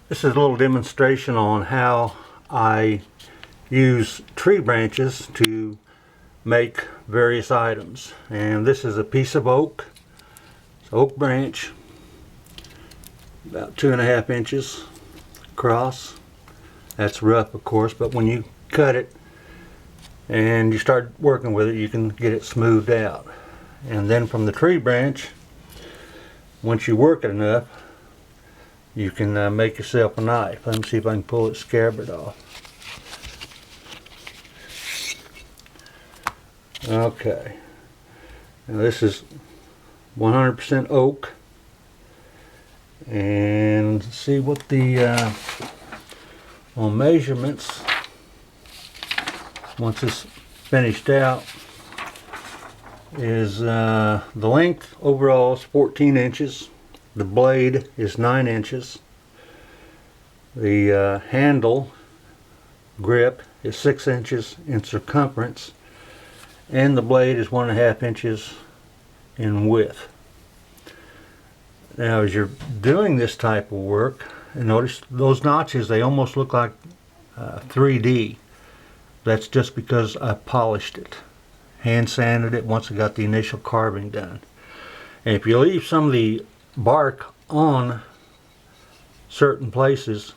This is a little demonstration on how I use tree branches to make various items. And this is a piece of oak. It's oak branch, about 2.5 inches across. That's rough, of course, but when you cut it and you start working with it, you can get it smoothed out. And then from the tree branch, once you work it enough, you can make yourself a knife. Let me see if I can pull its scabbard off. Okay. Now this is 100% oak. And let's see what the on measurements, once it's finished out, is the length overall is 14 inches. The blade is 9 inches. The handle grip is 6 inches in circumference, and the blade is 1.5 inches in width. Now, as you're doing this type of work, and notice those notches, they almost look like 3D. That's just because I polished it, hand sanded it once I got the initial carving done. And if you leave some of the bark on certain places,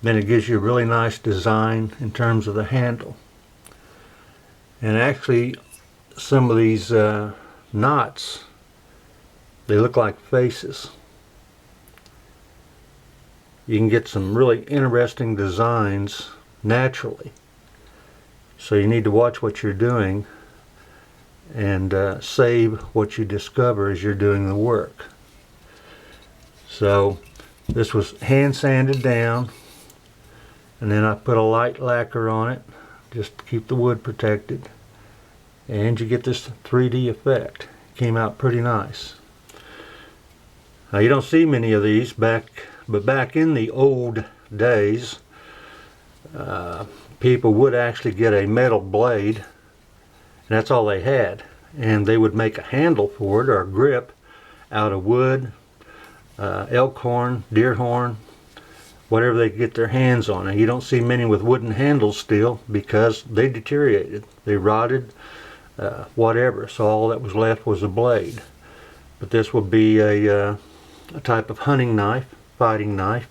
then it gives you a really nice design in terms of the handle. And actually, some of these knots, they look like faces. You can get some really interesting designs naturally. So you need to watch what you're doing and save what you discover as you're doing the work. So this was hand sanded down, and then I put a light lacquer on it just to keep the wood protected, and you get this 3D effect. Came out pretty nice. Now you don't see many of these but back in the old days, people would actually get a metal blade, and that's all they had, and they would make a handle for it or a grip out of wood, elk horn, deer horn, whatever they could get their hands on. And you don't see many with wooden handles still because they deteriorated, they rotted, whatever. So all that was left was a blade. But this would be a type of hunting knife, fighting knife.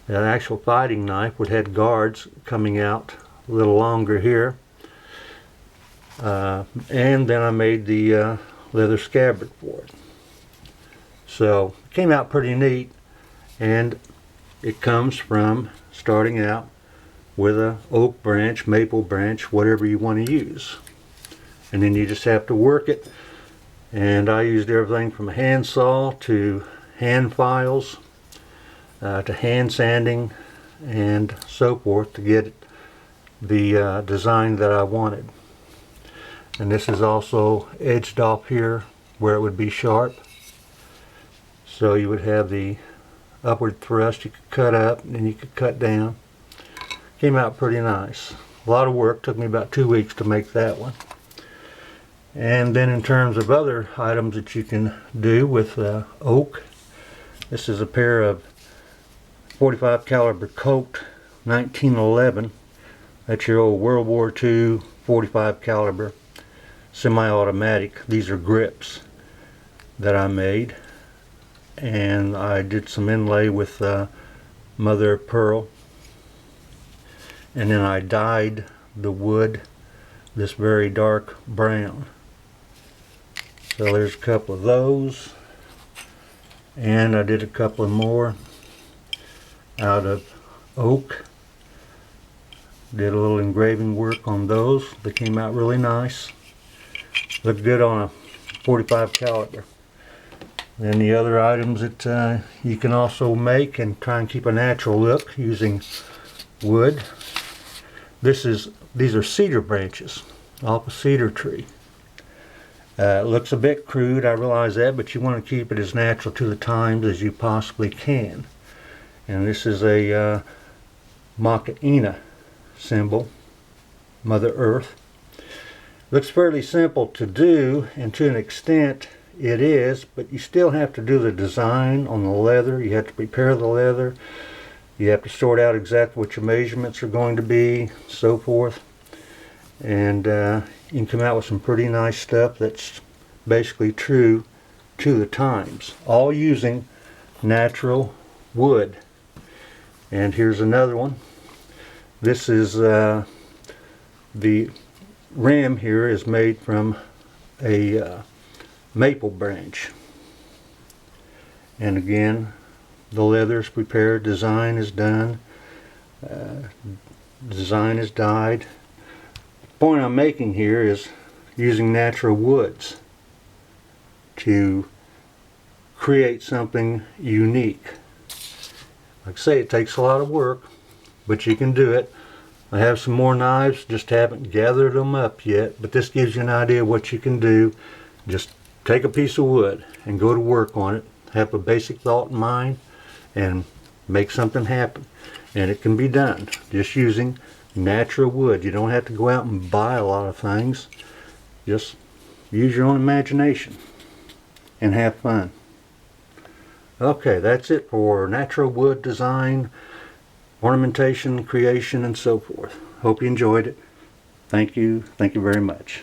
An actual fighting knife would have guards coming out a little longer here. And then I made the leather scabbard for it. So it came out pretty neat, and it comes from starting out with a oak branch, maple branch, whatever you want to use. And then you just have to work it. And I used everything from a handsaw to hand files to hand sanding and so forth to get the design that I wanted. And this is also edged off here where it would be sharp. So you would have the upward thrust you could cut up and then you could cut down. Came out pretty nice. A lot of work, took me about 2 weeks to make that one. And then in terms of other items that you can do with oak, this is a pair of 45 caliber Colt 1911. That's your old World War II 45 caliber semi-automatic. These are grips that I made, and I did some inlay with mother of pearl, and then I dyed the wood this very dark brown. So there's a couple of those, and I did a couple of more out of oak. Did a little engraving work on those. They came out really nice. Looked good on a 45 caliber. Then the other items that you can also make and try and keep a natural look using wood. These are cedar branches off a cedar tree. It looks a bit crude, I realize that, but you want to keep it as natural to the times as you possibly can. And this is a Macarena symbol, Mother Earth. Looks fairly simple to do, and to an extent it is, but you still have to do the design on the leather. You have to prepare the leather. You have to sort out exactly what your measurements are going to be, so forth. And you can come out with some pretty nice stuff that's basically true to the times, all using natural wood. And here's another one. This is the rim here is made from a maple branch. And again, the leather is prepared, design is done, design is dyed. The point I'm making here is using natural woods to create something unique. Like I say, it takes a lot of work, but you can do it. I have some more knives, just haven't gathered them up yet, but this gives you an idea of what you can do. Just take a piece of wood and go to work on it. Have a basic thought in mind and make something happen. And it can be done just using natural wood. You don't have to go out and buy a lot of things. Just use your own imagination and have fun. Okay, that's it for natural wood design, ornamentation, creation, and so forth. Hope you enjoyed it. Thank you very much.